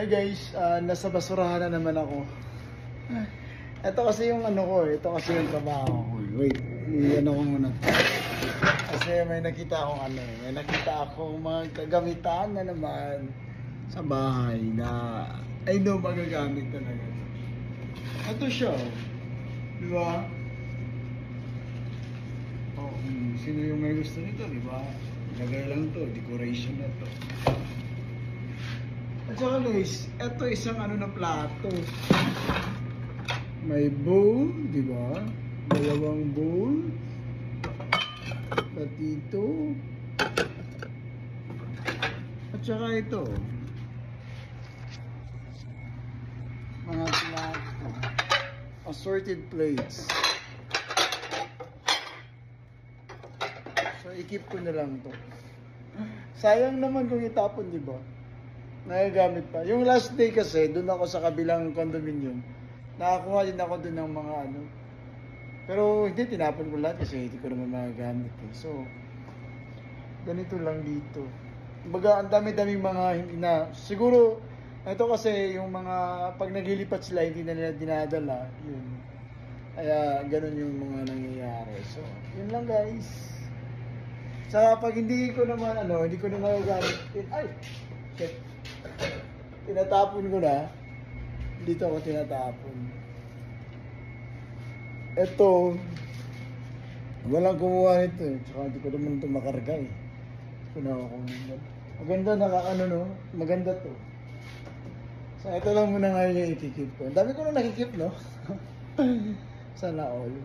Hi guys, nasa basurahan na naman ako. Ito kasi yung ano ko, ito kasi yung trabaho ko. Wait, ano ko muna. Kasi may nakita akong mga kagamitan na naman sa bahay na I know magagamit talaga. Ito siya, di ba? Oh, sino yung may gusto nito, di ba? Lagay lang to, decoration na to. At saka guys, ito isang ano na plato. May bowl, di ba? Dalawang bowl. Pati ito. At saka ito. Mga plato. Assorted plates. So, i-keep ko na lang to. Sayang naman kung itapon, di ba? Nagagamit pa. Yung last day kasi, doon ako sa kabilang condominium. Nakakuha din ako doon ng mga ano. Pero hindi, tinapon ko lahat kasi hindi ko naman magagamit eh. So, ganito lang dito. Kumbaga, ang dami-daming mga hindi na. Siguro, ito kasi yung mga, pag naglilipat sila, hindi na nila dinadala. Yun. Kaya, ganun yung mga nangyayari. So, yun lang guys. Saka pag hindi ko naman, hindi ko na magagamit. Ay! Shit. Tinatapon ko na. Dito ako tinatapon. Ito, walang kumuha nito eh. Tsaka hindi ko naman ito makarga eh. Hindi ko na ako maganda, maganda to. So ito lang muna ngayon yung ikikip ko. Ang dami ko na nakikip, no? Sana all.